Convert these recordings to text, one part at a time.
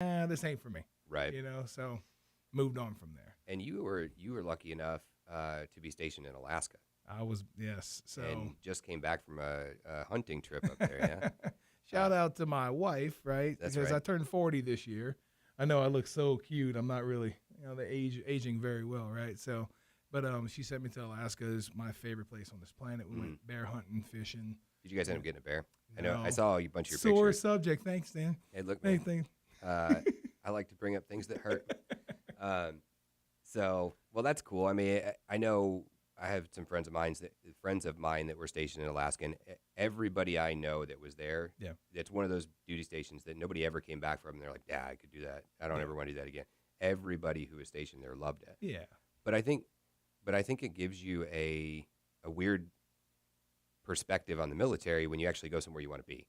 this ain't for me. Right. So moved on from there. And you were lucky enough to be stationed in Alaska. I was, yes. So and just came back from a hunting trip up there. Yeah. shout out to my wife, right? That's because right. I turned 40 this year. I know I look so cute. I'm not really, the aging very well, right? So, but she sent me to Alaska. Is my favorite place on this planet. We went bear hunting, fishing. Did you guys end up getting a bear? I No. know I saw a bunch of your Sore pictures. subject. Thanks, Dan. Hey, look, man. Anything. I like to bring up things that hurt. Well, that's cool. I mean, I know I have some friends of mine that were stationed in Alaska, and everybody I know that was there, Yeah. it's one of those duty stations that nobody ever came back from. And they're like, yeah, I could do that. I don't ever want to do that again. Everybody who was stationed there loved it. Yeah. But I think it gives you a weird perspective on the military when you actually go somewhere you want to be,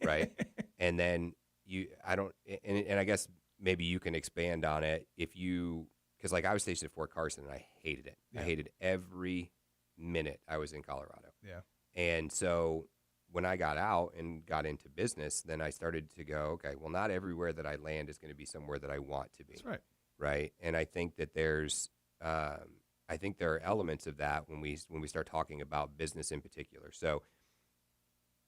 right? And then and I guess maybe you can expand on it because like I was stationed at Fort Carson and I hated it. Yeah. I hated every minute I was in Colorado. Yeah. And so when I got out and got into business, then I started to go, okay, well, not everywhere that I land is going to be somewhere that I want to be. That's right. Right. And I think that there are elements of that when we start talking about business in particular. So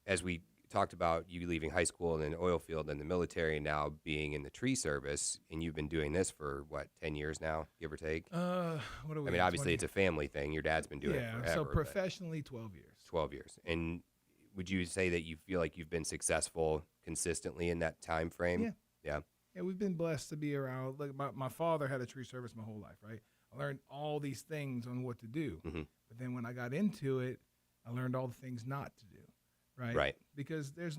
as we talked about you leaving high school and then oil field and the military and now being in the tree service, and you've been doing this for 10 years now, give or take? What are we? I mean, obviously it's a family thing. Your dad's been doing it forever. So professionally, 12 years. 12 years. And would you say that you feel like you've been successful consistently in that time frame? Yeah. Yeah. Yeah, we've been blessed to be around. Look, my father had a tree service my whole life, right? I learned all these things on what to do. Mm-hmm. But then when I got into it, I learned all the things not to do, right? Right. Because there's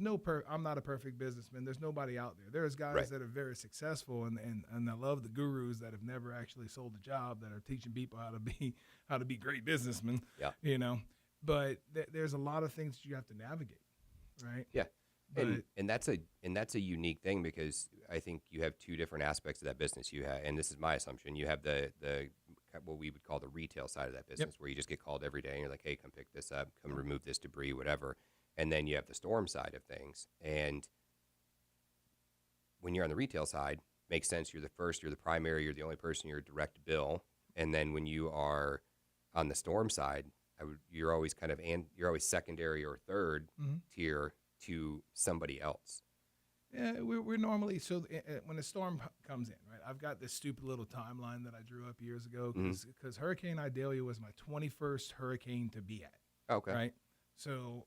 I'm not a perfect businessman. There's nobody out there. There's guys Right. that are very successful, and I love the gurus that have never actually sold a job that are teaching people how to be great businessmen. Yeah. But there's a lot of things that you have to navigate, right? Yeah. But And that's a unique thing because I think you have two different aspects of that business. You have, and this is my assumption, you have the what we would call the retail side of that business, where you just get called every day and you're like, hey, come pick this up, come remove this debris, whatever. And then you have the storm side of things. And when you're on the retail side, makes sense. You're the first, you're the primary, you're the only person, you're a direct bill. And then when you are on the storm side, you're always you're always secondary or third tier to somebody else. Yeah, we're normally when a storm comes in, right? I've got this stupid little timeline that I drew up years ago because Hurricane Idalia was my 21st hurricane to be at. Okay. Right. So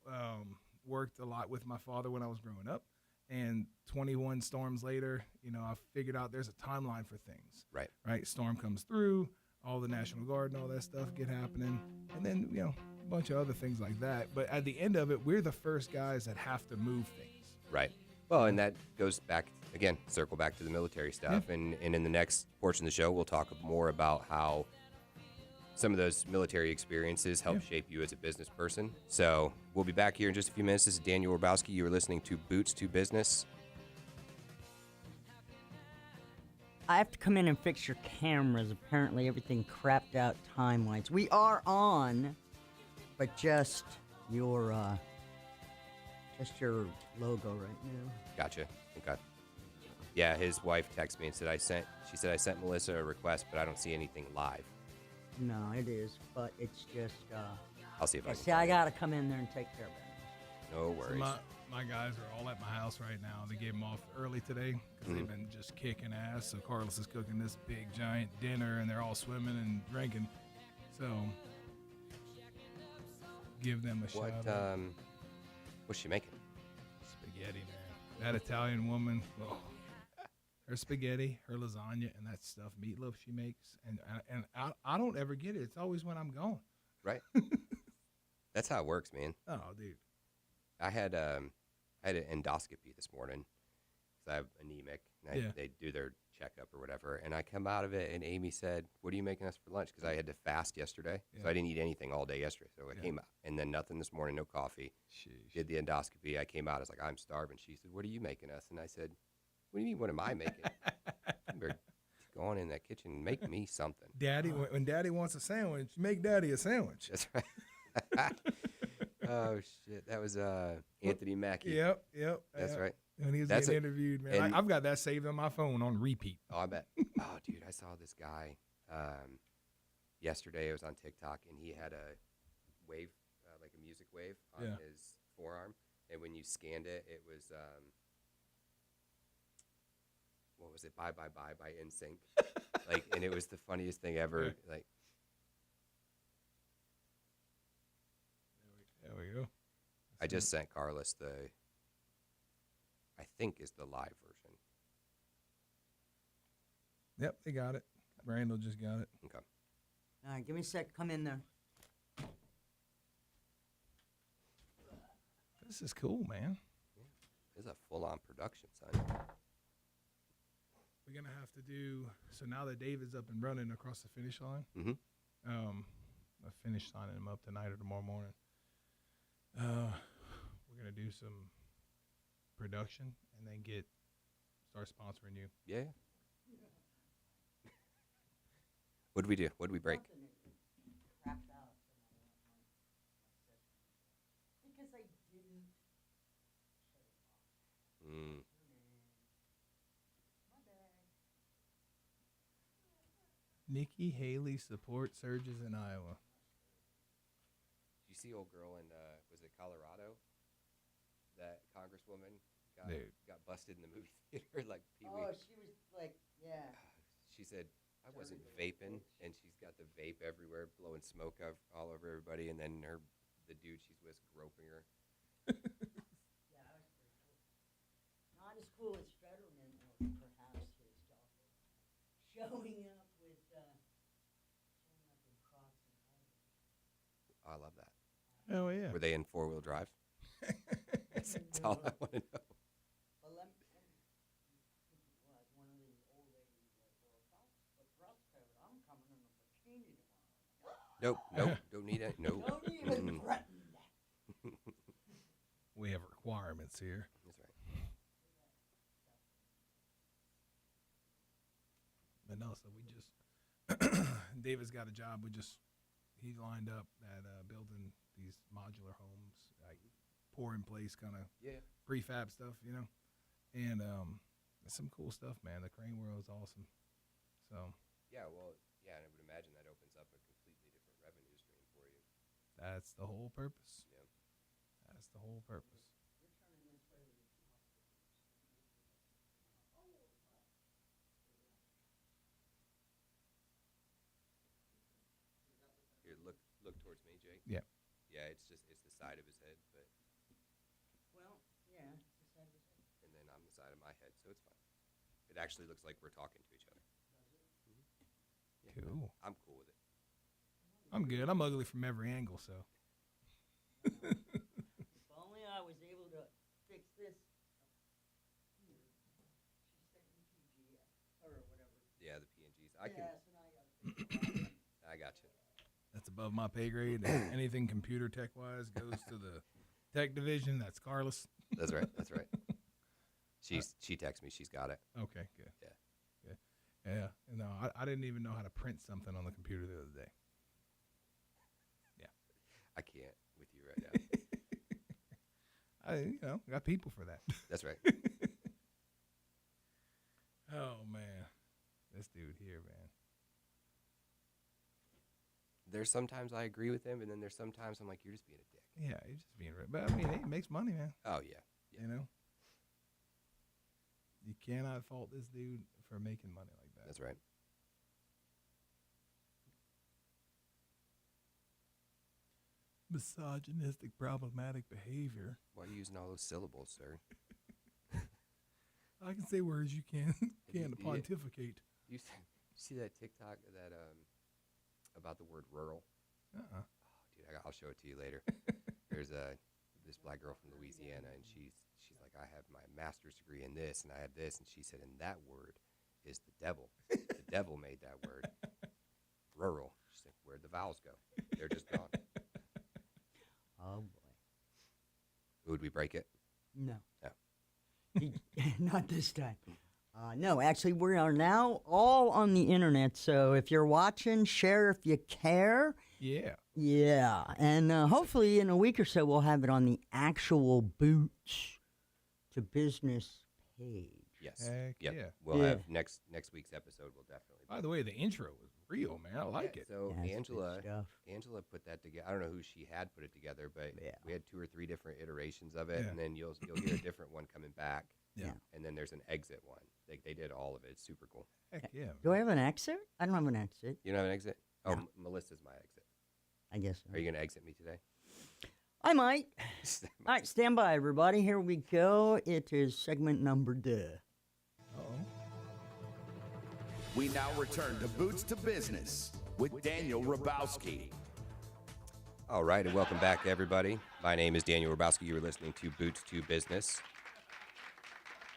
worked a lot with my father when I was growing up, and 21 storms later, I figured out there's a timeline for things. Right. Right. Storm comes through, all the National Guard and all that stuff get happening, and then a bunch of other things like that. But at the end of it, we're the first guys that have to move things. Right. Well, and that goes back, again, circle back to the military stuff. Yeah. And in the next portion of the show, we'll talk more about how some of those military experiences help shape you as a business person. So we'll be back here in just a few minutes. This is Daniel Robosky. You are listening to Boots to Business. I have to come in and fix your cameras. Apparently everything crapped out time-wise. We are on, but just your logo right now. Gotcha. Okay. Yeah, his wife texted me and she said I sent Melissa a request, but I don't see anything live. No, it is, but it's just. I'll see if I can. See, I gotta come in there and take care of it. No worries. So my guys are all at my house right now. They gave them off early today because they've been just kicking ass. So Carlos is cooking this big giant dinner, and they're all swimming and drinking. So give them a shout out. What's she making? Spaghetti, man. That Italian woman. Oh. Her spaghetti, her lasagna, and that stuffed meatloaf she makes, and I don't ever get it. It's always when I'm gone. Right. That's how it works, man. Oh, dude. I had an endoscopy this morning because I have anemic, and they do their checkup or whatever, and I come out of it, and Amy said, "What are you making us for lunch?" Because I had to fast yesterday, so I didn't eat anything all day yesterday. So I came out, and then nothing this morning, no coffee. Sheesh. Did the endoscopy. I came out. I was like, "I'm starving." She said, "What are you making us?" And I said, "What do you mean, what am I making?" You better go on in that kitchen and make me something. Daddy, when Daddy wants a sandwich, make Daddy a sandwich. That's right. Oh, shit. That was Anthony Mackie. Yep. That's right. when he was That's getting interviewed, man. and- I've got that saved on my phone on repeat. Oh, I bet. Oh, dude, I saw this guy yesterday. It was on TikTok, and he had a wave, like a music wave, on Yeah. his forearm. And when you scanned it, it was what was it? Bye Bye Bye by NSYNC. Like, and it was the funniest thing ever. Yeah. Like, There we go. I just sent Carlos I think is the live version. Yep, they got it. Randall just got it. Okay. All right, give me a sec. Come in there. This is cool, man. This is a full-on production, son. We're gonna have to do so now that David's up and running across the finish line. Mhm. I finished signing him up tonight or tomorrow morning. We're gonna do some production and then start sponsoring you. Yeah. What'd we do? What'd we break? Nothing. It crapped out. Because I didn't shut it off. Mm. My bad. Nikki Haley support surges in Iowa. Did you see old girl in was it Colorado? That congresswoman Dude. got busted in the movie theater like Pee Wee. Oh, she was like, yeah. She said I wasn't vaping, and she's got the vape everywhere, blowing smoke all over everybody, and then the dude she's with groping her. Yeah, that was pretty cool. Not as cool as Fetterman, or perhaps his daughter, showing up with Crocs and Converse. I love that. Oh yeah. Were they in 4-wheel drive? That's all I want to know. Well, let me think it was one of these old ladies like, well, that's the dress code. I'm coming in a bikini tomorrow. Nope, don't need it. Nope. Don't even Mm-mm. threaten that. We have requirements here. That's right. But no, so we just David's got a job. He's lined up at building these modular homes, like pour in place kind of Yeah. prefab stuff, you know. And it's some cool stuff, man. The crane world is awesome. So Yeah, well, yeah, and I would imagine that opens up a completely different revenue stream for you. that's the whole purpose. Yeah. That's the whole purpose. You're turning this way with your Here, look towards me, Jake. Yeah. Yeah, it's the side of his head, but Well, yeah, it's the side of his head. and then I'm the side of my head, so it's fine. It actually looks like we're talking to each other. Yeah, Cool. I'm cool with it. I'm good. I'm ugly from every angle, so. If only I was able to fix this here. She sent me PG or whatever. Yeah, the PNGs. I can. Yeah, so now I gotta fix it. I got you. That's above my pay grade. Anything computer tech wise goes to the tech division. That's Carlos. That's right. That's right. She texts me. She's got it. Okay, good. Yeah. Good. Yeah. No, I didn't even know how to print something on the computer the other day. I can't with you right now. I got people for that. That's right. Oh man, this dude here, man. There's sometimes I agree with him, and then there's sometimes I'm like, you're just being a dick. Yeah, he's just being. But I mean, he makes money, man. Oh yeah. Yeah. You know. You cannot fault this dude for making money like that. That's right. Misogynistic, problematic behavior. Why are you using all those syllables, sir? I can say words you can't You- pontificate. You see that TikTok that about the word rural? Uh-uh. Oh, dude, I'll show it to you later. There's this black girl from Louisiana, and she's like, I have my master's degree in this, and I have this, and she said, and that word is the devil. The devil made that word. Rural. She's like, where'd the vowels go? They're just gone. Oh boy. Would we break it? No. No. Not this time. No, actually, we are now all on the internet. So if you're watching, share if you care. Yeah. Yeah, and hopefully in a week or so we'll have it on the actual Boots to Business page. Yes. Heck Yep. yeah. We'll Yeah. have next week's episode will definitely By the way, the intro was real, man. I like it. So Yeah, it's good stuff. Angela put that together. I don't know who she had put it together, but Yeah. we had 2 or 3 different iterations of it, Yeah. and then you'll hear a different one coming back. Yeah. And then there's an exit one. They did all of it. It's super cool. Heck yeah. Do I have an exit? I don't have an exit. You don't have an exit? Oh, No. Melissa's my exit. I guess so. Are you going to exit me today? I might. All right, stand by, everybody. Here we go. It is segment number 2. Uh-oh. We now return to Boots to Business with Daniel Robosky. All right, and welcome back, everybody. My name is Daniel Robosky. You are listening to Boots to Business.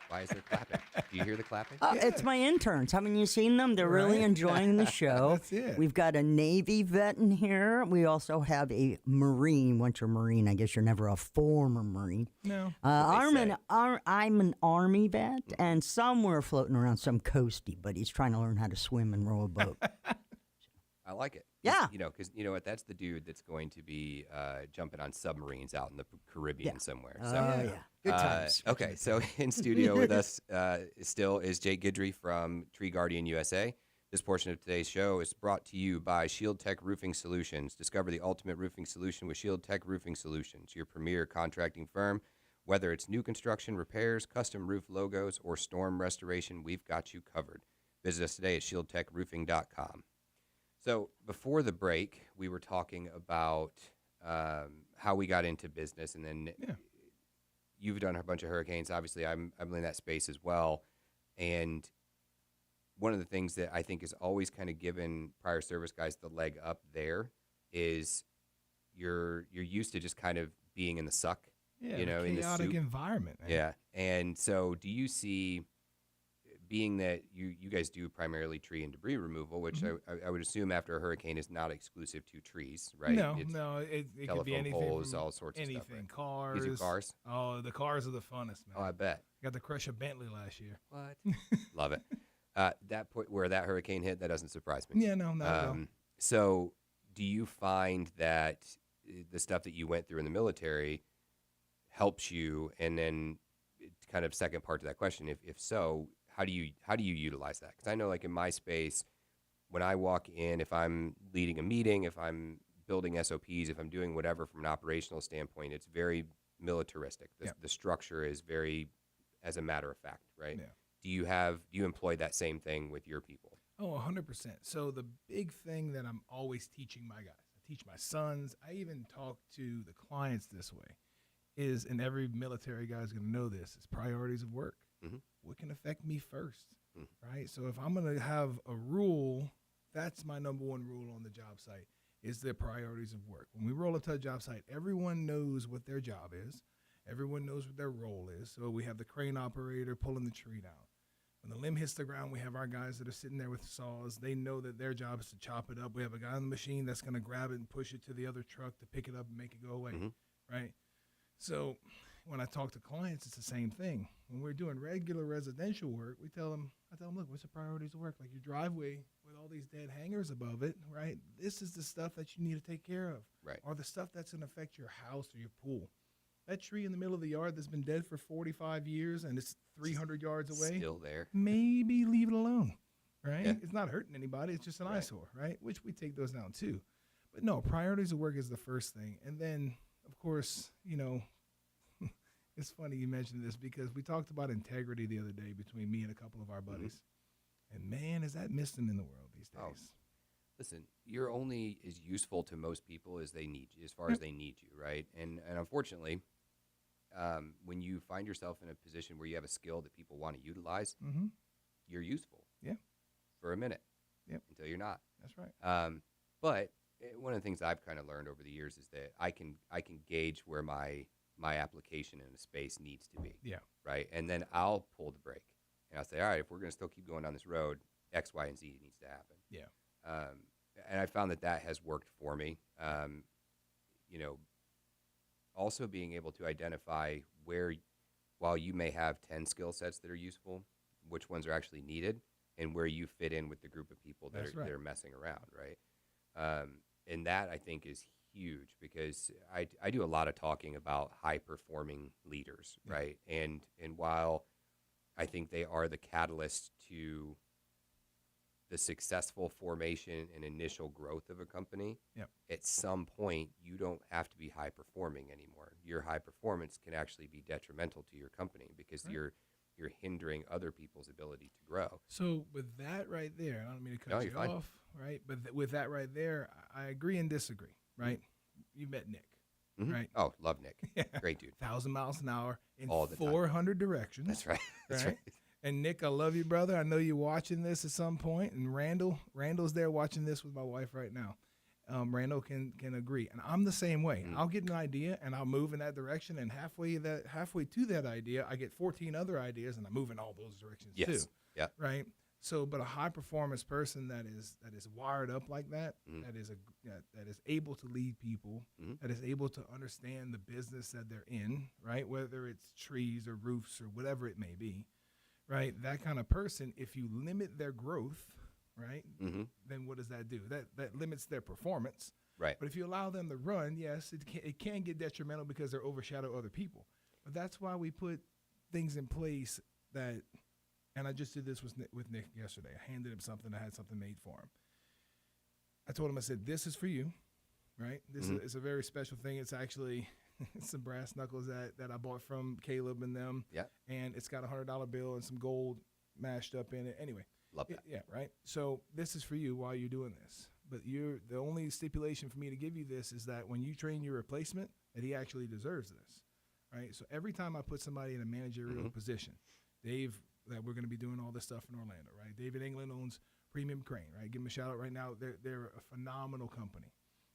Why is there clapping? Do you hear the clapping? It's my interns. Haven't you seen them? They're really Right. enjoying the show. That's it. We've got a Navy vet in here. We also have a Marine. Once you're a Marine, I guess you're never a former Marine. No. I'm an Army vet, and somewhere floating around some coastie, but he's trying to learn how to swim and row a boat. I like it. Yeah. Because you know what? That's the dude that's going to be jumping on submarines out in the Caribbean somewhere. So, yeah. Good times. okay, so in studio with us still is Jake Guidry from Tree Guardian USA. This portion of today's show is brought to you by Shield Tech Roofing Solutions. Discover the ultimate roofing solution with Shield Tech Roofing Solutions, your premier contracting firm. Whether it's new construction, repairs, custom roof logos, or storm restoration, we've got you covered. Visit us today at shieldtechroofing.com. So before the break, we were talking about how we got into business, and then you've done a bunch of hurricanes. Obviously, I'm in that space as well. And one of the things that I think is always kind of given prior service guys the leg up there is you're used to just kind of being in the suck, Yeah, you know, the in the chaotic soup. environment, man. Yeah. And so do you see, being that you guys do primarily tree and debris removal, which I would assume after a hurricane is not exclusive to trees, right? No, It's no, it could be telephone anything. poles, from all sorts of anything. stuff, right? Cars. You do cars? Oh, the cars are the funnest, man. Oh, I bet. Got to crush a Bentley last year. What? Love it. That point where that hurricane hit, that doesn't surprise me. Yeah, no, not at all. So do you find that the stuff that you went through in the military helps you? And then kind of second part to that question, if so, how do you utilize that? Because I know, like in my space, when I walk in, if I'm leading a meeting, if I'm building SOPs, if I'm doing whatever from an operational standpoint, it's very militaristic. The structure is very, as a matter of fact, right? Yeah. Do you employ that same thing with your people? Oh, 100%. So the big thing that I'm always teaching my guys, I teach my sons, I even talk to the clients this way, is, and every military guy is going to know this, is priorities of work. Mm-hmm. What can affect me first, right? So if I'm going to have a rule, that's my number one rule on the job site, is the priorities of work. When we roll up to a job site, everyone knows what their job is. Everyone knows what their role is. So we have the crane operator pulling the tree down. When the limb hits the ground, we have our guys that are sitting there with saws. They know that their job is to chop it up. We have a guy on the machine that's going to grab it and push it to the other truck to pick it up and make it go away, right? So when I talk to clients, it's the same thing. When we're doing regular residential work, I tell them, look, what's the priorities of work? Like your driveway with all these dead hangers above it, right? This is the stuff that you need to take care of. Right. Or the stuff that's going to affect your house or your pool. That tree in the middle of the yard that's been dead for 45 years and it's 300 yards away, Still there. maybe leave it alone, right? Yeah. It's not hurting anybody. It's just an Right. eyesore, right? Which we take those down too. But no, priorities of work is the first thing. And then, of course, you know, it's funny you mentioned this because we talked about integrity the other day between me and a couple of our buddies. And man, is that missing in the world these days. Oh. Listen, you're only as useful to most people as they need you, as far as they need you, right? And unfortunately, when you find yourself in a position where you have a skill that people want to utilize, you're useful. Yeah. For a minute. Yep. Until you're not. That's right. But one of the things I've kind of learned over the years is that I can gauge where my application in a space needs to be. Yeah. Right. And then I'll pull the brake and I'll say, all right, if we're going to still keep going down this road, X, Y, and Z needs to happen. Yeah. And I found that has worked for me. You know, also being able to identify where, while you may have 10 skill sets that are useful, which ones are actually needed and where you fit in with the group of people that That's are right. that are messing around, right? And that, I think, is huge because I do a lot of talking about high performing leaders, right? And while I think they are the catalyst to the successful formation and initial growth of a company, at some point you don't have to be high performing anymore. Your high performance can actually be detrimental to your company because you're hindering other people's ability to grow. So with that right there, I don't mean to cut No, you you're fine. off, right? But with that right there, I agree and disagree, right? You met Nick, right? Oh, love Nick. Yeah. Great dude. 1,000 miles an hour in All the time. 400 directions. That's right. That's right? right. And Nick, I love you, brother. I know you're watching this at some point. And Randall's there watching this with my wife right now. Randall can agree, and I'm the same way. I'll get an idea and I'll move in that direction, and halfway to that idea, I get 14 other ideas, and I move in all those directions too. Yeah. Right. So, but a high performance person that is wired up like that, that is able to lead people, that is able to understand the business that they're in, right? Whether it's trees or roofs or whatever it may be, right? That kind of person, if you limit their growth, right, then what does that do? That limits their performance. Right. But if you allow them to run, yes, it can get detrimental because they overshadow other people. But that's why we put things in place that, and I just did this with Nick yesterday. I handed him something. I had something made for him. I told him, I said, this is for you, right? This is a very special thing. It's actually some brass knuckles that I bought from Caleb and them. Yeah. And it's got a $100 bill and some gold mashed up in it. Anyway. Love that. Yeah, right. So this is for you while you're doing this. But the only stipulation for me to give you this is that when you train your replacement, that he actually deserves this, right? So every time I put somebody in a managerial position, Dave, that we're going to be doing all this stuff in Orlando, right? David England owns Premium Crane, right? Give him a shout out right now. They're a phenomenal company,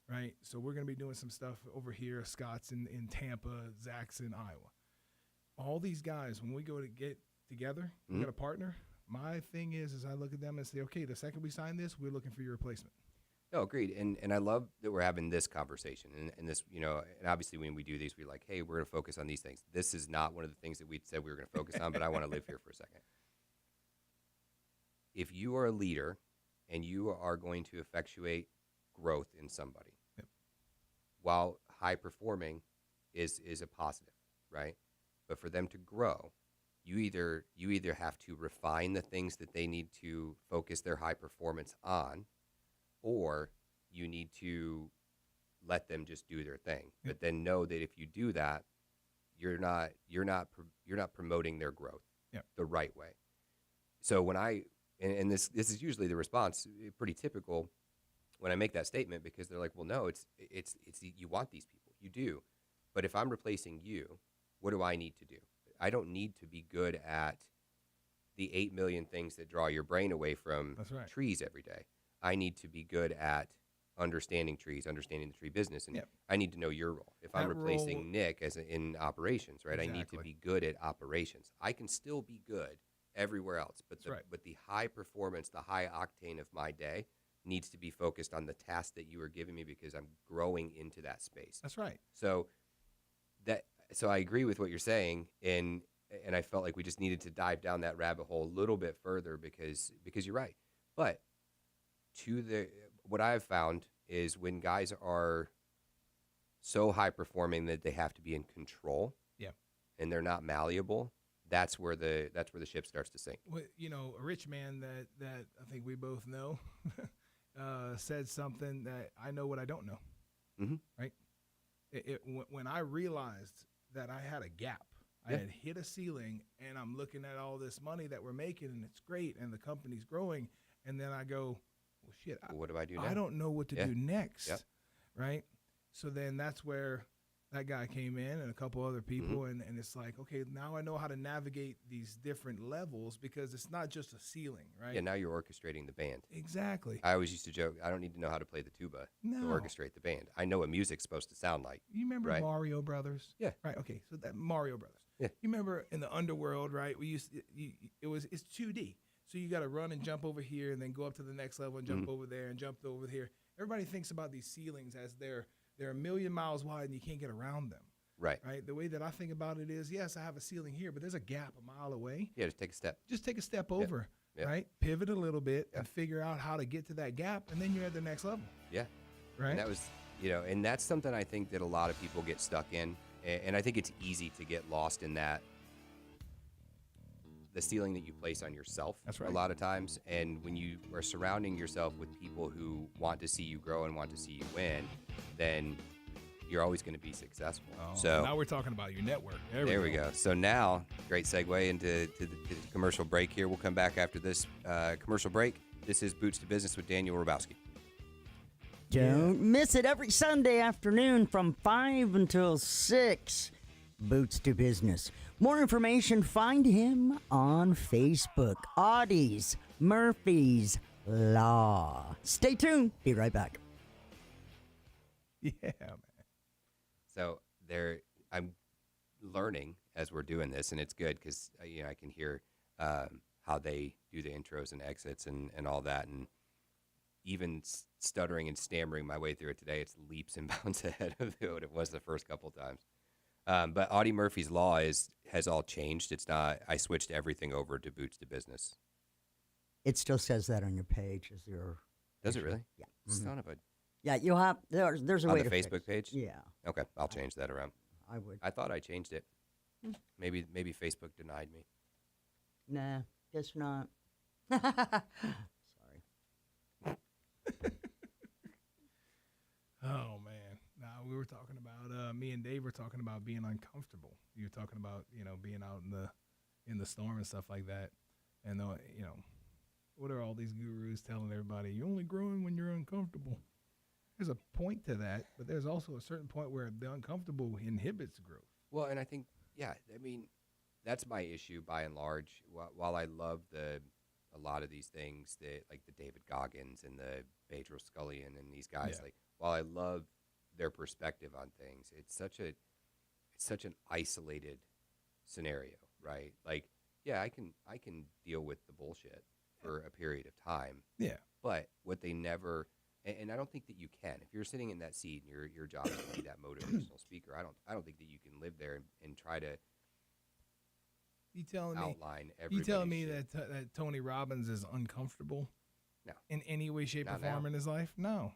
right? So we're going to be doing some stuff over here, Scott's in Tampa, Zach's in Iowa. All these guys, when we go to get together, we got a partner. My thing is I look at them and say, okay, the second we sign this, we're looking for your replacement. No, agreed. And I love that we're having this conversation and this, and obviously when we do these, we're like, hey, we're going to focus on these things. This is not one of the things that we said we were going to focus on, but I want to live here for a second. If you are a leader and you are going to effectuate growth in somebody, while high performing is a positive, right? But for them to grow, you either have to refine the things that they need to focus their high performance on, or you need to let them just do their thing. But then know that if you do that, you're not promoting their growth the right way. So when and this is usually the response, pretty typical when I make that statement, because they're like, well, no, it's you want these people, you do, but if I'm replacing you, what do I need to do? I don't need to be good at the 8 million things that draw your brain away from trees every day. I need to be good at understanding trees, understanding the tree business, and I need to know your role. If I'm replacing Nick in operations, right, I need to be good at operations. I can still be good everywhere else, but the high performance, the high octane of my day needs to be focused on the task that you are giving me because I'm growing into that space. That's right. So I agree with what you're saying, and I felt like we just needed to dive down that rabbit hole a little bit further because you're right. But what I've found is when guys are so high performing that they have to be in control, and they're not malleable, that's where the ship starts to sink. Well, a rich man that I think we both know said something that I know what I don't know. Right? When I realized that I had a gap, I had hit a ceiling, and I'm looking at all this money that we're making, and it's great, and the company's growing, and then I go, well, shit, what do I do now? I don't know what to do next, right? So then that's where that guy came in and a couple other people, and it's like, okay, now I know how to navigate these different levels because it's not just a ceiling, right? Yeah, now you're orchestrating the band. Exactly. I always used to joke, I don't need to know how to play the tuba to orchestrate the band. I know what music's supposed to sound like. You remember Mario Brothers? Yeah. Right, okay, so that Mario Brothers. Yeah. You remember in the underworld, right, it's 2D. So you got to run and jump over here and then go up to the next level and jump over there and jump over here. Everybody thinks about these ceilings as they're a million miles wide and you can't get around them. Right. Right. The way that I think about it is, yes, I have a ceiling here, but there's a gap a mile away. Yeah, just take a step. Just take a step over, right? Pivot a little bit and figure out how to get to that gap, and then you're at the next level. Yeah. Right. And that was, And that's something I think that a lot of people get stuck in. And I think it's easy to get lost in that, the ceiling that you place on yourself. That's right. A lot of times. And when you are surrounding yourself with people who want to see you grow and want to see you win, then you're always going to be successful. Oh, so now we're talking about your network. There we go. So now, great segue into the commercial break here. We'll come back after this commercial break. This is Boots to Business with Daniel Robosky. Don't miss it every Sunday afternoon from 5 until 6. Boots to Business. More information, find him on Facebook. Audie's Murphy's Law. Stay tuned. Be right back. Yeah, man. So I'm learning as we're doing this, and it's good because I can hear how they do the intros and exits and all that, and even stuttering and stammering my way through it today, it's leaps and bounds ahead of what it was the first couple times. But Audie Murphy's Law has all changed. It's not. I switched everything over to Boots to Business. It still says that on your page as your. Does it really? Yeah. Son of a. Yeah, you'll have there's a On way the to Facebook fix. page? Yeah, Okay, I'll change that around. I would. I thought I changed it. Maybe Facebook denied me. Nah, guess not. Sorry. Oh man. Now we were talking about me and Dave were talking about being uncomfortable. You were talking about being out in the storm and stuff like that. And what are all these gurus telling everybody? You're only growing when you're uncomfortable. There's a point to that, but there's also a certain point where the uncomfortable inhibits growth. Well, and I think, that's my issue by and large. While I love a lot of these things, that like the David Goggins and the Pedro Scullion and these guys, Yeah. like while I love their perspective on things, it's such an isolated scenario, right? Like, yeah, I can deal with the bullshit for a period of time, Yeah. but what they never. And I don't think that you can. If you're sitting in that seat and your job is to be that motivational speaker, I don't think that you can live there and try to You telling me? outline everybody. You telling me that Tony Robbins is uncomfortable? No. In any way, shape, Not or form now. in his life? No.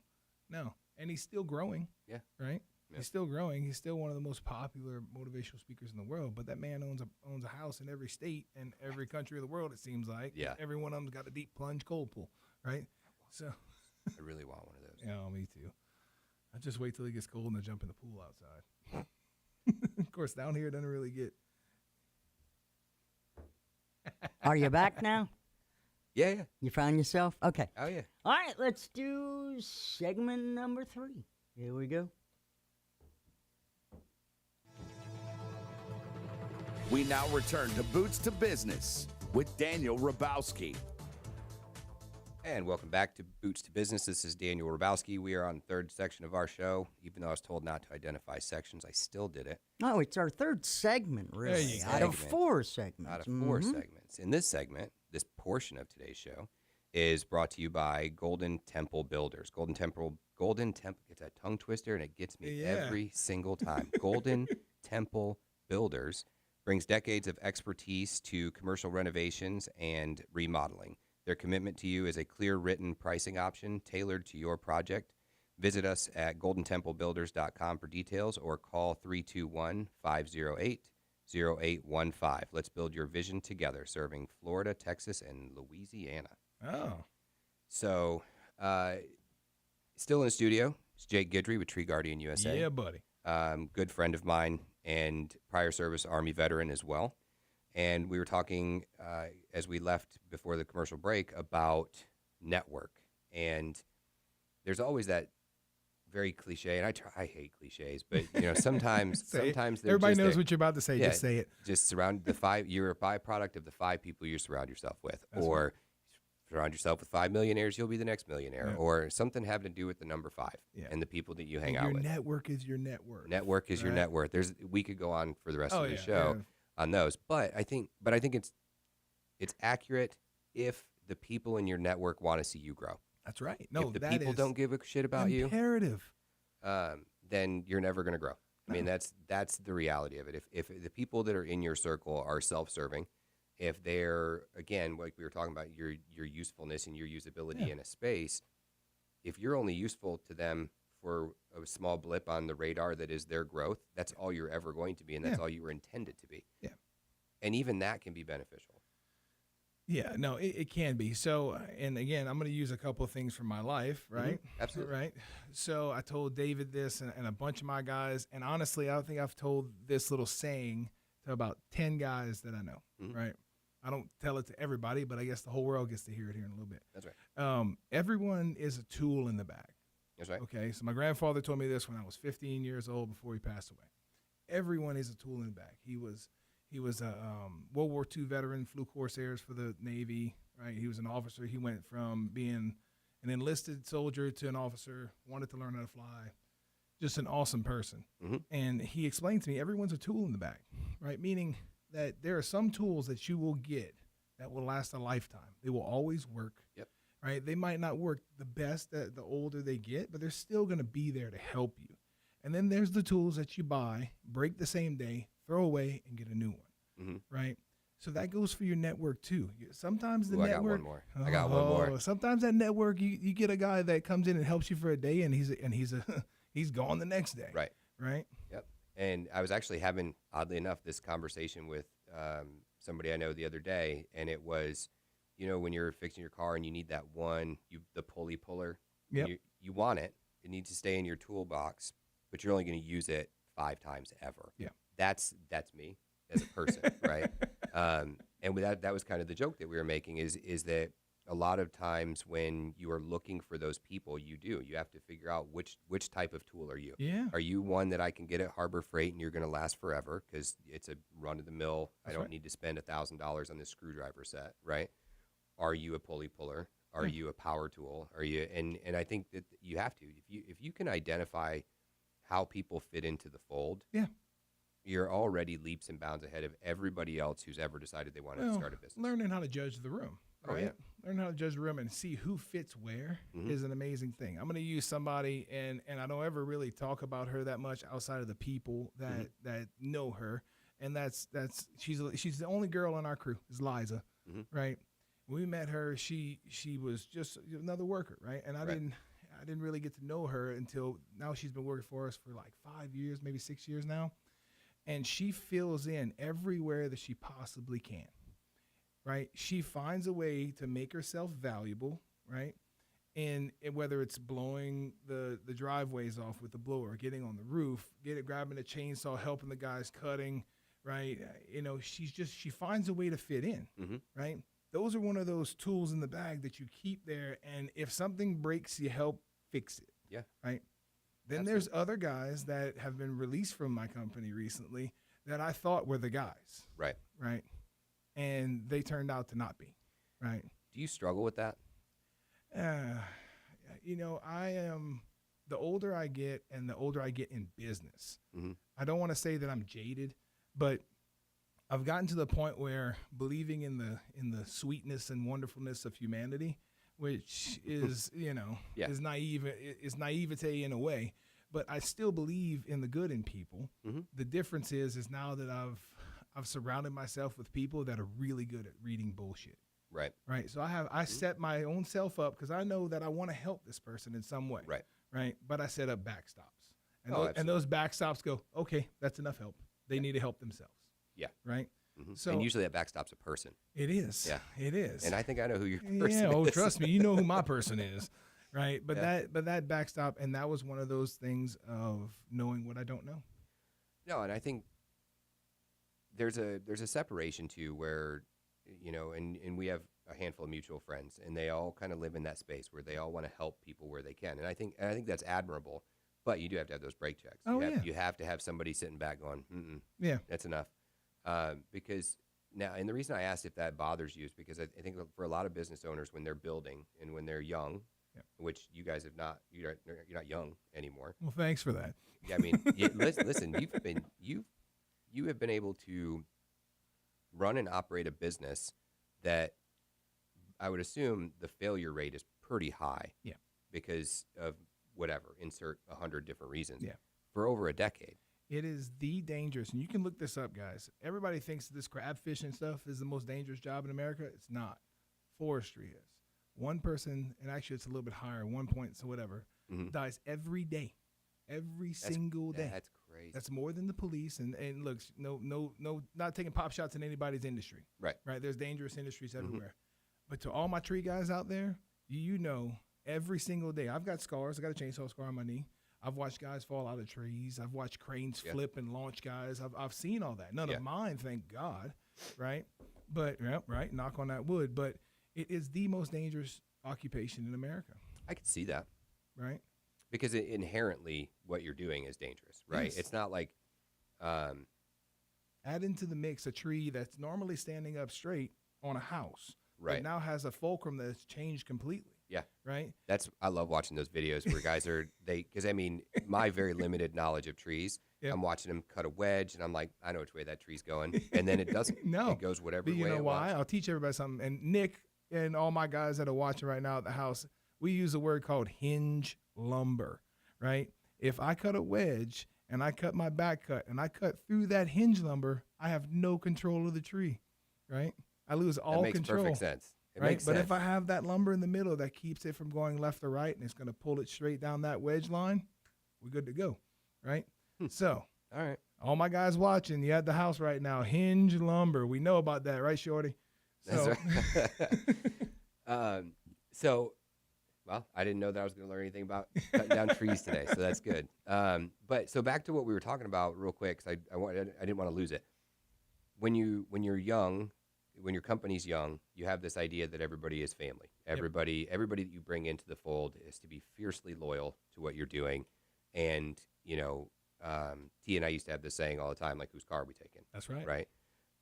And he's still growing. Yeah. Right. Yeah. He's still growing. He's still one of the most popular motivational speakers in the world. But that man owns a house in every state and every country of the world. It seems like. Yeah. Every one of them's got a deep plunge cold pool. Right. So. I really want one of those. Yeah, me too. I just wait till it gets cold and I jump in the pool outside. Of course, down here it doesn't really get. Are you back now? Yeah. You found yourself? Okay. Oh yeah. All right, let's do segment number 3. Here we go. We now return to Boots to Business with Daniel Robosky. And welcome back to Boots to Business. This is Daniel Robosky. We are on the third section of our show. Even though I was told not to identify sections, I still did it. Oh, it's our third segment, really. you go. Out of Segment. 4 segments. Out of 4 segments. In this segment, this portion of today's show is brought to you by Golden Temple Builders. Golden Temple, it's a tongue twister and it gets me Yeah. every single time. Golden Temple Builders brings decades of expertise to commercial renovations and remodeling. Their commitment to you is a clear written pricing option tailored to your project. Visit us at goldentemplebuilders.com for details or call 321-508-0815. Let's build your vision together, serving Florida, Texas, and Louisiana. Oh. So, still in the studio, it's Jake Guidry with Tree Guardian USA. Yeah, buddy. Good friend of mine and prior service Army veteran as well. And we were talking as we left before the commercial break about network. And there's always that very cliche, and I hate cliches, but sometimes Say it. sometimes they're Everybody just knows there. what you're about to say. Yeah. Just say it. Just surround you're a byproduct of the 5 people you surround yourself with. That's Or surround yourself with 5 millionaires, you'll be the next millionaire. Yeah. Or something having to do with the number 5 Yeah. and the people that you And hang out your with. network is your network. Network is your Right. net worth. We could go on for the rest Oh, of the yeah, show yeah. on those, but I think it's accurate if the people in your network want to see you grow. That's right. No, if the that people is don't give a shit about you, imperative. then you're never going to grow. I mean, that's the reality of it. If the people that are in your circle are self-serving, if they're, again, like we were talking about, your usefulness and your usability Yeah. in a space, if you're only useful to them for a small blip on the radar that is their growth, that's all you're ever going to be, and that's Yeah. all you were intended to be. Yeah. And even that can be beneficial. Yeah, no, it can be. So, and again, I'm going to use a couple of things from my life, right? Absolutely. Right. So I told David this and a bunch of my guys, and honestly, I think I've told this little saying to about 10 guys that I know, right? I don't tell it to everybody, but I guess the whole world gets to hear it here in a little bit. That's right. Everyone is a tool in the bag. That's right. Okay, so my grandfather told me this when I was 15 years old before he passed away. Everyone is a tool in the bag. He was a World War II veteran, flew Corsairs for the Navy, right? He was an officer. He went from being an enlisted soldier to an officer, wanted to learn how to fly. Just an awesome person. And he explained to me, everyone's a tool in the bag, right? Meaning that there are some tools that you will get that will last a lifetime. They will always work. Yep. Right? They might not work the best the older they get, but they're still going to be there to help you. And then there's the tools that you buy, break the same day, throw away, and get a new one. Right? So that goes for your network too. Sometimes the Ooh, network. I got one more. I got one more. Sometimes that network, you get a guy that comes in and helps you for a day, and he's gone the next day. Right. Right. Yep. And I was actually having, oddly enough, this conversation with somebody I know the other day, and it was, when you're fixing your car and you need that one, the pulley puller. Yep. You want it. It needs to stay in your toolbox, but you're only going to use it 5 times ever. Yeah. That's me as a person, right? And with that was kind of the joke that we were making is that a lot of times when you are looking for those people, you have to figure out which type of tool are you. Yeah. Are you one that I can get at Harbor Freight and you're going to last forever because it's a run of the mill? I don't need to spend $1,000 on this screwdriver set, right? Are you a pulley puller? Are you a power tool? Are you? And I think that you have to. If you can identify how people fit into the fold, you're already leaps and bounds ahead of everybody else who's ever decided they wanted to start a business. Learning how to judge the room. Oh, right? yeah. Learn how to judge the room and see who fits where is an amazing thing. I'm going to use somebody, and I don't ever really talk about her that much outside of the people that know her, and that's she's the only girl in our crew is Liza, right? When we met her, she was just another worker, right? And I didn't really get to know her until now. She's been working for us for like 5 years, maybe 6 years now, and she fills in everywhere that she possibly can. Right, she finds a way to make herself valuable, right? And whether it's blowing the driveways off with the blower, getting on the roof, grabbing a chainsaw, helping the guys cutting, right? She finds a way to fit in, right? Those are one of those tools in the bag that you keep there, and if something breaks, you help fix it. Yeah. Right. Then there's other guys that have been released from my company recently that I thought were the guys. Right. Right. And they turned out to not be, right? Do you struggle with that? I am, the older I get and the older I get in business, I don't want to say that I'm jaded, but I've gotten to the point where believing in the sweetness and wonderfulness of humanity, which is, is naivete in a way, but I still believe in the good in people. The difference is now that I've surrounded myself with people that are really good at reading bullshit. Right. Right. So I set my own self up because I know that I want to help this person in some way. Right. Right. But I set up backstops. And Those backstops go, okay, that's enough help. They need to help themselves. Yeah. Right. So and usually that backstop's a person. It is. Yeah. It is. And I think I know who your person is. Yeah. Oh, trust me. You know who my person is. Right. But that backstop, and that was one of those things of knowing what I don't know. No, and I think there's a separation too where, and we have a handful of mutual friends, and they all kind of live in that space where they all want to help people where they can, and I think that's admirable. But you do have to have those break checks. You have to have somebody sitting back going, that's enough, because now, and the reason I asked if that bothers you is because I think for a lot of business owners when they're building and when they're young, which you guys have not, you're not young anymore. Well, thanks for that. I mean, listen, you have been able to run and operate a business that I would assume the failure rate is pretty high. Yeah. Because of whatever, insert 100 different reasons. Yeah. For over a decade. It is the dangerous, and you can look this up, guys. Everybody thinks this crab fishing stuff is the most dangerous job in America. It's not. Forestry is. One person, and actually it's a little bit higher, 1 point, so whatever. dies every day, every single day. That's crazy. That's more than the police. And look, no, not taking pop shots in anybody's industry. Right. There's dangerous industries everywhere. But to all my tree guys out there, you know, every single day, I've got scars. I got a chainsaw scar on my knee. I've watched guys fall out of trees. I've watched cranes flip and launch guys. I've seen all that. None of mine, thank God, right? But, right, knock on that wood. But it is the most dangerous occupation in America. I could see that. Right? Because inherently what you're doing is dangerous, right? Yes. It's not like add into the mix a tree that's normally standing up straight on a house, right? That now has a fulcrum that's changed completely. Yeah, right. I love watching those videos where guys are because I mean my very limited knowledge of trees. I'm watching them cut a wedge, and I'm like, I know which way that tree's going, and then it doesn't. No, it goes whatever way. You know it why? wants. I'll teach everybody something. And Nick and all my guys that are watching right now at the house, we use a word called hinge lumber. Right? If I cut a wedge and I cut my back cut and I cut through that hinge lumber, I have no control of the tree. Right? I lose all control. That makes perfect sense. It right? makes But sense. if I have that lumber in the middle that keeps it from going left or right and it's going to pull it straight down that wedge line, we're good to go. Right? So, all right. All my guys watching, you at the house right now, hinge lumber. We know about that, right, Shorty? So, right. Well, I didn't know that I was going to learn anything about cutting down trees today, so that's good. But so back to what we were talking about real quick, because I didn't want to lose it. When you're young, when your company's young, you have this idea that everybody is family. Everybody that you bring into the fold is to be fiercely loyal to what you're doing, and you know. T and I used to have this saying all the time, like, whose car are we taking? That's right. Right?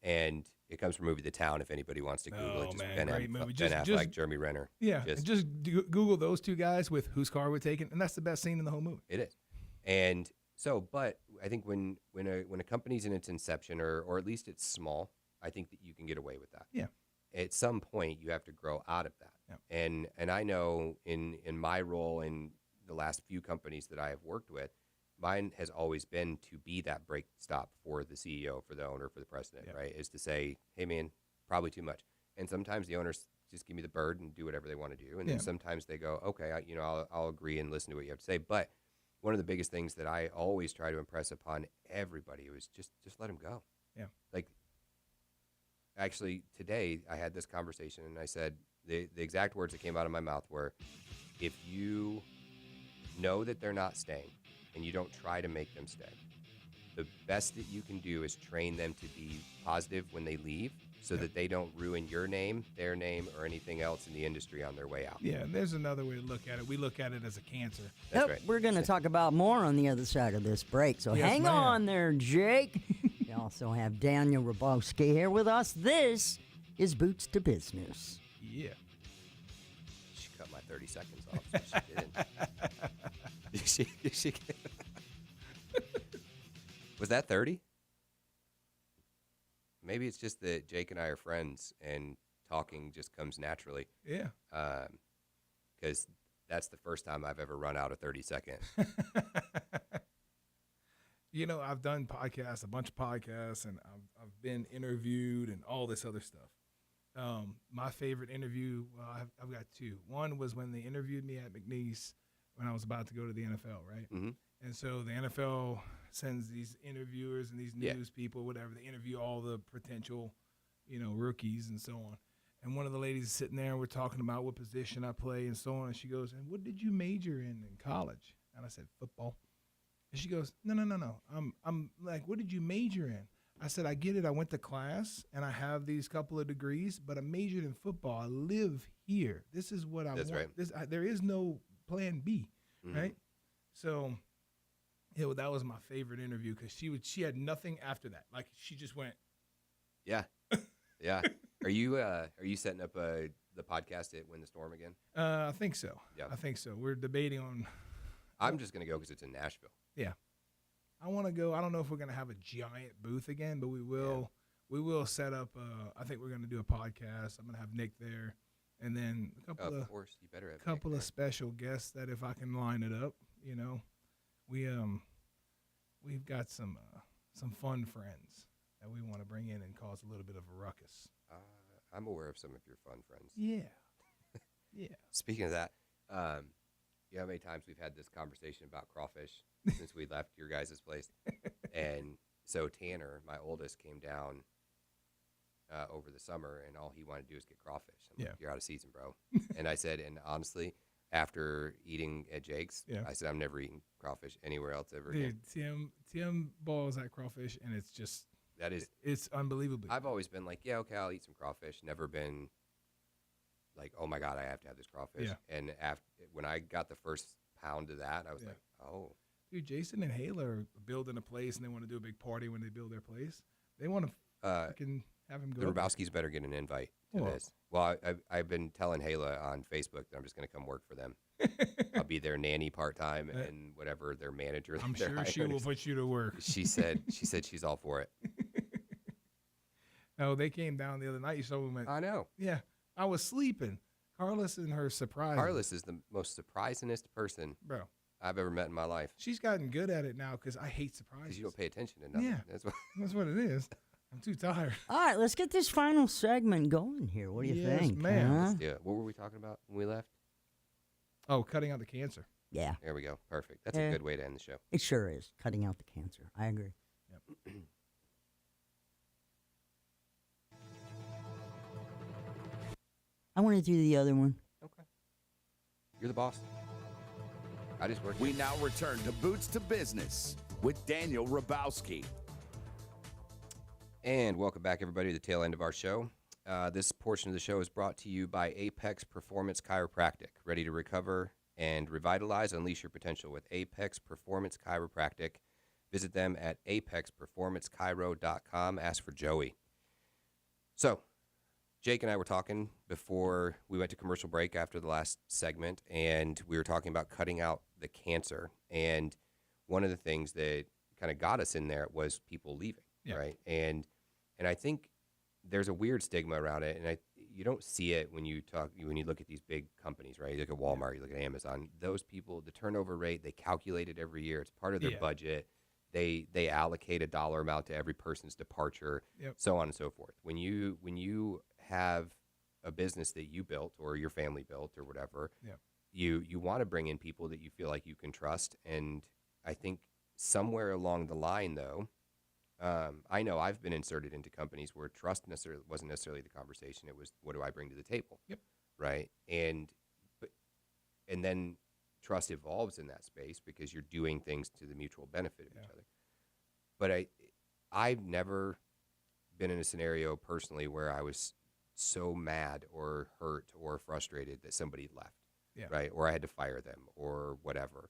And it comes from the movie The Town, if anybody wants to Google it. Just man, great movie. Ben Affleck, Jeremy Renner. Yeah, just Google those two guys with whose car we're taking, and that's the best scene in the whole movie. It is. And so, but I think when a company's in its inception, or at least it's small, I think that you can get away with that. Yeah. At some point, you have to grow out of that. Yeah. And I know in my role in the last few companies that I have worked with, mine has always been to be that break stop for the CEO, for the owner, for the president, right? Is to say, hey, man, probably too much. And sometimes the owners just give me the bird and do whatever they want to do. And then sometimes they go, okay, I'll agree and listen to what you have to say. But one of the biggest things that I always try to impress upon everybody was just let them go. Yeah. Like, actually, today I had this conversation and I said, the exact words that came out of my mouth were, if you know that they're not staying, and you don't try to make them stay, the best that you can do is train them to be positive when they leave so that they don't ruin your name, their name, or anything else in the industry on their way out. Yeah, there's another way to look at it. We look at it as a cancer. That's right. We're going to talk about more on the other side of this break, so hang on there, Jake. We also have Daniel Robosky here with us. This is Boots to Business. Yeah. She cut my 30 seconds off, so she didn't. Did she Was that 30? Maybe it's just that Jake and I are friends and talking just comes naturally. Yeah. Because that's the first time I've ever run out of 30 seconds. You know, I've done podcasts, a bunch of podcasts, and I've been interviewed and all this other stuff. My favorite interview, well, I've got two. One was when they interviewed me at McNeese when I was about to go to the NFL, right? Mm-hmm. And so the NFL sends these interviewers and these news people, whatever, they interview all the potential, rookies and so on. And one of the ladies is sitting there and we're talking about what position I play and so on. And she goes, and what did you major in college? And I said, football. And she goes, no. I'm like, what did you major in? I said, I get it. I went to class and I have these couple of degrees, but I majored in football. I live here. This is what I want. Right. There is no plan B, mm-hmm. right? So that was my favorite interview because she had nothing after that. Like she just went. Yeah. Yeah. Are you setting up the podcast at Win the Storm again? I think so. Yeah. I think so. We're debating on. I'm just going to go because it's in Nashville. Yeah. I want to go. I don't know if we're going to have a giant booth again, but we will. Yeah. We will set up. I think we're going to do a podcast. I'm going to have Nick there, and then a couple of course, you better have a couple of special guests that if I can line it up, we've got some fun friends that we want to bring in and cause a little bit of a ruckus. I'm aware of some of your fun friends. Yeah. Yeah. Speaking of that, You know how many times we've had this conversation about crawfish since we left your guys' place? And so Tanner, my oldest, came down over the summer, and all he wanted to do is get crawfish. I'm like, you're out of season, bro. And I said, and honestly, after eating at Jake's, I said, I'm never eating crawfish anywhere else ever again. Dude, Tim balls at crawfish, and it's just it's unbelievable. I've always been like, yeah, okay, I'll eat some crawfish. Never been like, oh my God, I have to have this crawfish. Yeah. And when I got the first pound of that, I was like, oh. Dude, Jason and Hayla are building a place, and they want to do a big party when they build their place. They want to fucking have him go. The Robosky's better get an invite to this. Well, I've been telling Hayla on Facebook that I'm just going to come work for them. I'll be their nanny part-time and whatever their manager. I'm sure she will put you to work. She said she's all for it. No, they came down the other night. You saw we went. I know. Yeah. I was sleeping. Carlos and her surprise. Carlos is the most surprisingest person I've ever met in my life. She's gotten good at it now because I hate surprises. Because you don't pay attention to nothing. Yeah. That's what it is. I'm too tired. All right, let's get this final segment going here. What do you think? Man. Huh? Let's do it. What were we talking about when we left? Oh, cutting out the cancer. Yeah. There we go. Perfect. That's a good way to end the show. It sure is. Cutting out the cancer. I agree. Yep. I want to do the other one. Okay. You're the boss. I just work. We now return to Boots to Business with Daniel Robosky. And welcome back, everybody, to the tail end of our show. This portion of the show is brought to you by Apex Performance Chiropractic. Ready to recover and revitalize? Unleash your potential with Apex Performance Chiropractic. Visit them at apexperformancechiro.com. Ask for Joey. So, Jake and I were talking before we went to commercial break after the last segment, and we were talking about cutting out the cancer. And one of the things that kind of got us in there was people leaving, right? And I think there's a weird stigma around it, and you don't see it when you look at these big companies, right? You look at Walmart, you look at Amazon. Those people, the turnover rate, they calculate it every year. It's part of their budget. They allocate a dollar amount to every person's departure, so on and so forth. When you have a business that you built or your family built or whatever, you want to bring in people that you feel like you can trust. And I think somewhere along the line, though, I know I've been inserted into companies where trust wasn't necessarily the conversation. It was, what do I bring to the table? Right. And then trust evolves in that space because you're doing things to the mutual benefit of each other. But I've never been in a scenario personally where I was so mad or hurt or frustrated that somebody left, right? Or I had to fire them or whatever.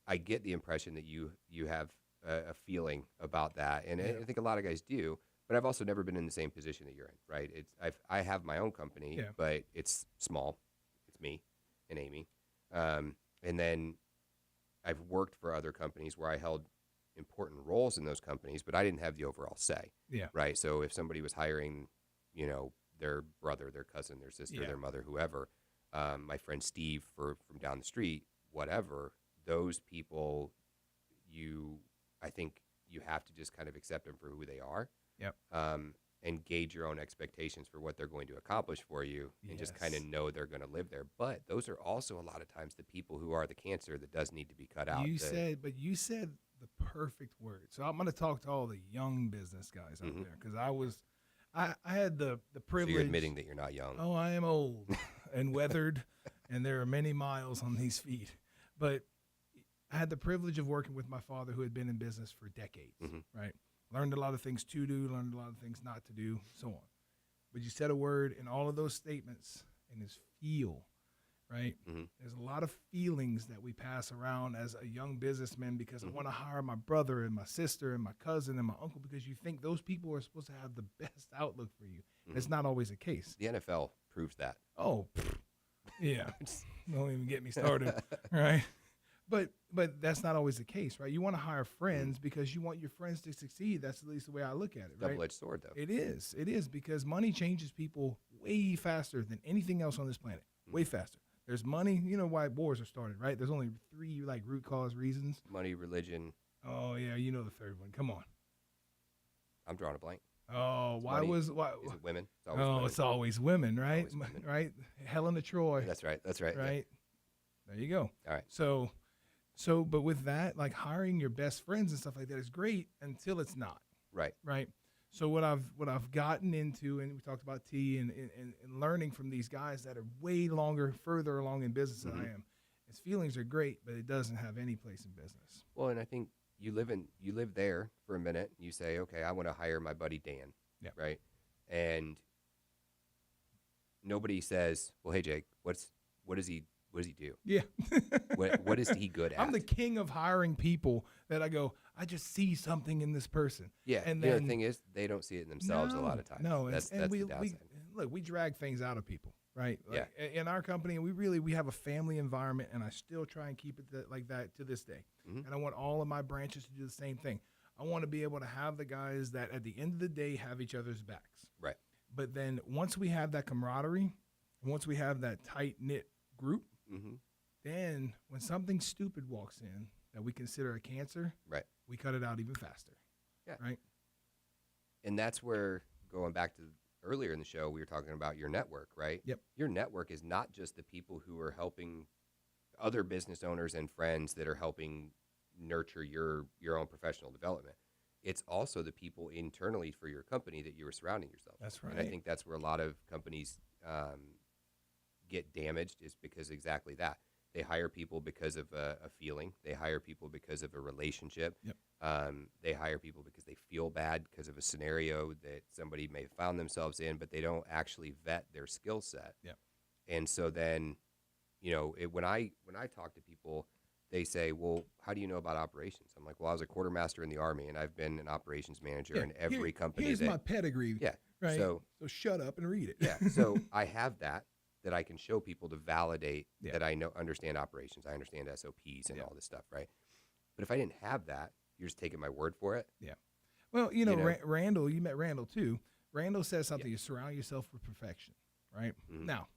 I get the impression that you have a feeling about that, and I think a lot of guys do. But I've also never been in the same position that you're in, right? I have my own company, but it's small. It's me and Amy, and then I've worked for other companies where I held important roles in those companies, but I didn't have the overall say, right? So if somebody was hiring, their brother, their cousin, their sister, their mother, whoever, my friend Steve from down the street, whatever, those people, I think you have to just kind of accept them for who they are, and gauge your own expectations for what they're going to accomplish for you, and just kind of know they're going to live there. But those are also a lot of times the people who are the cancer that does need to be cut out. You said the perfect word. So I'm going to talk to all the young business guys out there, because I had the privilege. So you're admitting that you're not young. Oh, I am old and weathered, and there are many miles on these feet. But I had the privilege of working with my father, who had been in business for decades, right? Learned a lot of things to do, learned a lot of things not to do, so on. But you said a word in all of those statements, and it's feel, right? There's a lot of feelings that we pass around as a young businessman, because I want to hire my brother and my sister and my cousin and my uncle, because you think those people are supposed to have the best outlook for you. It's not always the case. The NFL proves that. Oh, yeah. Don't even get me started, right? But that's not always the case, right? You want to hire friends because you want your friends to succeed. That's at least the way I look at it, right? Double-edged sword, though. It is, because money changes people way faster than anything else on this planet. Way faster. There's money. You know why wars are started, right? There's only 3 root cause reasons. Money, religion. Oh yeah, you know the third one. Come on. I'm drawing a blank. Oh, Why is it women? It's always women, right? Always women. Right. Helen of Troy. That's right. Right. There you go. All right. So, but with that, like hiring your best friends and stuff like that is great until it's not, Right. right? So what I've gotten into, and we talked about T and learning from these guys that are way further along in business than I am. His feelings are great, but it doesn't have any place in business. Well, and I think you live there for a minute. You say, okay, I want to hire my buddy Dan. Yeah. Right. And nobody says, well, hey Jake, what does he do? Yeah. What is he good at? I'm the king of hiring people that I go, I just see something in this person. Yeah. And the then other thing is they don't see it in themselves a lot of times. No, that's and the downside. we drag things out of people, right? Yeah. Like, in our company, we have a family environment, and I still try and keep it like that to this day. Mhm. And I want all of my branches to do the same thing. I want to be able to have the guys that at the end of the day have each other's backs. Right. But then once we have that camaraderie, and once we have that tight knit group, Mm-hmm. then when something stupid walks in that we consider a cancer, Right. we cut it out even faster. Yeah. Right. And that's where, going back to earlier in the show, we were talking about your network, right? Yep. Your network is not just the people who are helping other business owners and friends that are helping nurture your own professional development. It's also the people internally for your company that you are surrounding yourself. That's And I right. think that's where a lot of companies get damaged, is because exactly that. They hire people because of a feeling. They hire people because of a relationship. Yep. They hire people because they feel bad because of a scenario that somebody may have found themselves in, but they don't actually vet their skill set. Yep. And so then, when I talk to people, they say, well, how do you know about operations? I'm like, well, I was a quartermaster in the Army, and I've been an operations manager in every company. Here's my pedigree. Yeah. Right. So shut up and read it. yeah. So I have that I can show people to validate Yeah. that I understand operations. I understand SOPs and Yeah. all this stuff, right? But if I didn't have that, you're just taking my word for it. Well, You know? Randall, you met Randall too. Randall says something, you surround yourself with perfection, right? Mhm. Now,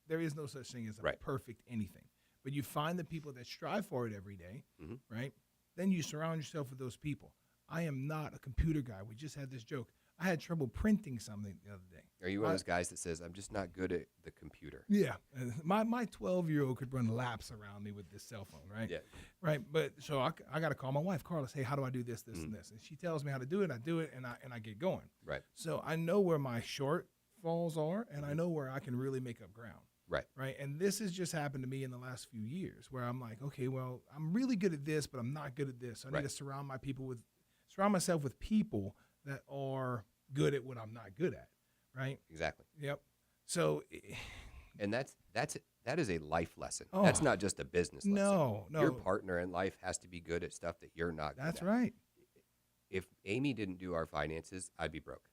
there is no such thing as a Right. perfect anything. But you find the people that strive for it every day, Mhm. right? Then you surround yourself with those people. I am not a computer guy. We just had this joke. I had trouble printing something the other day. Are you one of those guys that says, I'm just not good at the computer? Yeah. My 12-year-old could run laps around me with this cell phone, right? Yeah. Right. But so I got to call my wife, Carlos, hey, how do I do this, and this? And she tells me how to do it. I do it, and I get going. Right. So I know where my shortfalls are, and I know where I can really make up ground. Right. Right. And this has just happened to me in the last few years where I'm like, okay, well, I'm really good at this, but I'm not good at this. So I need Right. to surround myself with people that are good at what I'm not good at. Right. Exactly. Yep. So And that is a life lesson. Oh. That's not just a business lesson. no. Your partner in life has to be good at stuff that you're not good That's at. right. If Amy didn't do our finances, I'd be broke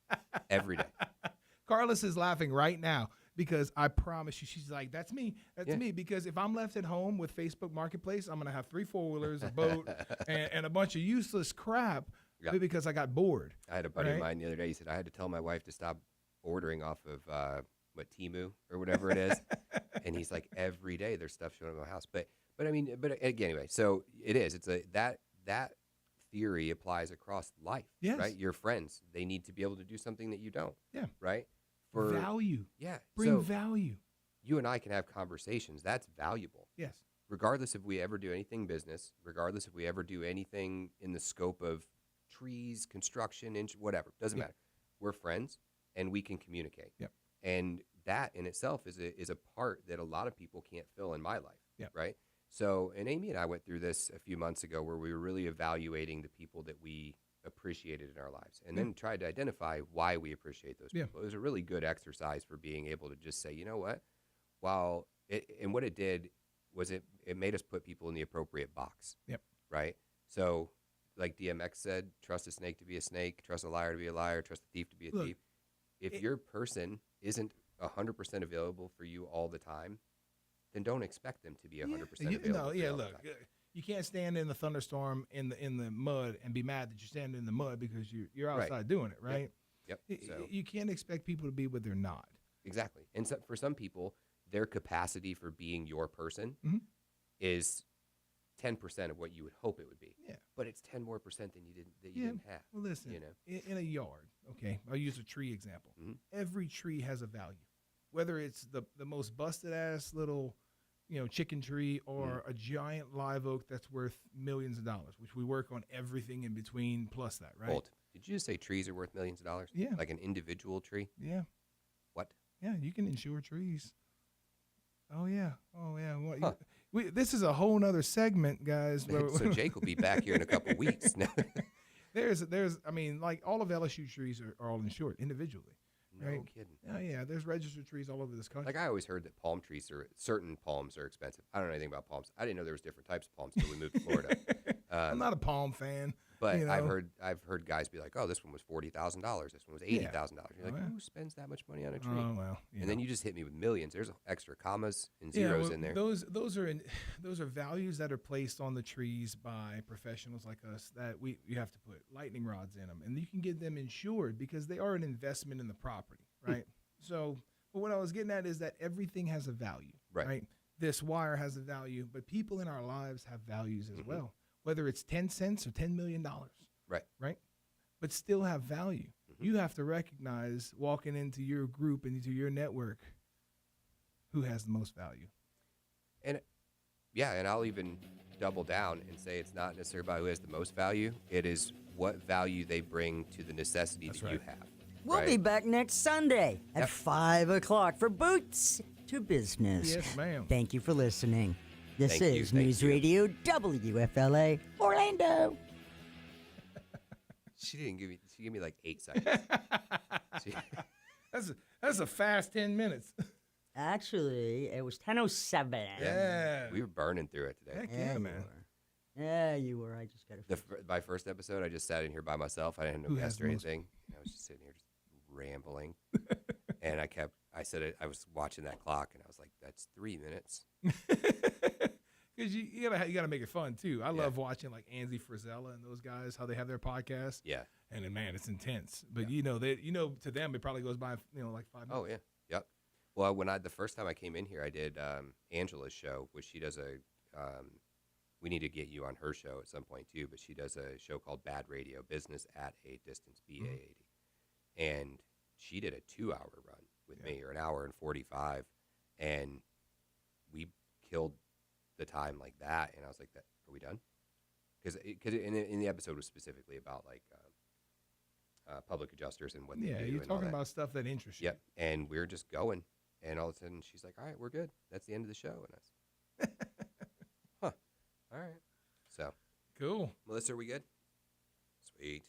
every day. Carlos is laughing right now because I promise you, she's like, that's me. That's Yeah. me. Because if I'm left at home with Facebook Marketplace, I'm going to have 3 4-wheelers, a boat, and a bunch of useless crap Yeah. because I got bored. I had a buddy of Right. mine the other day. He said, I had to tell my wife to stop ordering off of Temu or whatever it is. And he's like, every day there's stuff showing up at my house. But again, anyway, so it is. It's that theory applies across life. Yes. Right. Your friends, they need to be able to do something that you don't. Yeah. Right. Value. Yeah. Bring so value. you and I can have conversations. That's valuable. Yes. Regardless if we ever do anything business, regardless if we ever do anything in the scope of trees, construction, whatever, doesn't Yeah. matter. We're friends and we can communicate. Yep. And that in itself is a part that a lot of people can't fill in my life. Yep. Right. So, and Amy and I went through this a few months ago where we were really evaluating the people that we appreciated in our lives and then tried to identify why we appreciate those Yeah. people. It was a really good exercise for being able to just say, you know what, and what it did was it made us put people in the appropriate box. Yep. Right. So like DMX said, trust a snake to be a snake, trust a liar to be a liar, trust a thief to be a Look, thief. If your person isn't 100% available for you all the time, then don't expect them to be 100% available. For you all the Look, time. you can't stand in the thunderstorm in the mud and be mad that you're standing in the mud because you're Right. outside doing it, right? Yep. So You can't expect people to be what they're not. exactly. And so for some people, their capacity for being your person Mhm. is 10% of what you would hope it would be. Yeah. But it's 10 more percent than you didn't have. Well, listen, you know. in a yard, okay, I'll use a tree example. Mhm. Every tree has a value, whether it's the most busted ass little chicken tree or a giant live oak that's worth millions of dollars, which we work on everything in between plus that, right? Hold. Did you just say trees are worth millions of dollars? Yeah. Like an individual tree? Yeah. What? Yeah, you can insure trees. Oh yeah. Well, Huh. this is a whole nother segment, guys. So Jake will be back here in a couple weeks. there's like all of LSU trees are all insured individually. No Right. kidding. Oh yeah, there's registered trees all over this country. Like I always heard that certain palms are expensive. I don't know anything about palms. I didn't know there was different types of palms until we moved to Florida. I'm not a palm fan. But you know. I've heard guys be like, "Oh, this one was $40,000. This one was $80,000." You're like, Oh, yeah. "Who spends that much money on a tree?" Oh well. And then you just hit me with millions. There's extra commas and zeros in there. Those are values that are placed on the trees by professionals like us that you have to put lightning rods in them, and you can get them insured because they are an investment in the property, right? So, but what I was getting at is that everything has a value, right? This wire has a value, but people in our lives have values as well, whether it's 10 cents or $10 million, right? But still have value. You have to recognize walking into your group and into your network who has the most value. And I'll even double down and say it's not necessarily about who has the most value. It is what value they bring to the necessity that you have. We'll be back next Sunday at 5 o'clock for Boots to Business. Yes, ma'am. Thank you for listening. This Thank you, is thank News you. Radio WFLA Orlando. She gave me like 8 seconds. That's a fast 10 minutes. Actually, it was 10:07. Yeah. We were burning through it today. Heck yeah, you man. were. Yeah, you were. I just got to. My first episode, I just sat in here by myself. I didn't have Who no has guest the or most- anything. I was just sitting here just rambling. And I was watching that clock, and I was like, that's 3 minutes. Because you gotta make it fun too. I love watching like Anzi Frisella and those guys, how they have their podcast. Yeah. And then, man, it's intense. But to them it probably goes by like 5 minutes. Oh, yeah. Yep. Well, the first time I came in here, I did Angela's show, which she does we need to get you on her show at some point too, but she does a show called Bad Radio, Business at a Distance, BA80. And she did a 2-hour run with me, or an hour and 45, and we killed the time like that. And I was like, are we done? Because in the episode was specifically about like public adjusters and what they do. Yeah, you're and all talking that. about stuff that interests you. Yep. And we were just going, and all of a sudden she's like, all right, we're good. That's the end of the show. And I was, huh. All right. So, Cool. Melissa, are we good? Sweet.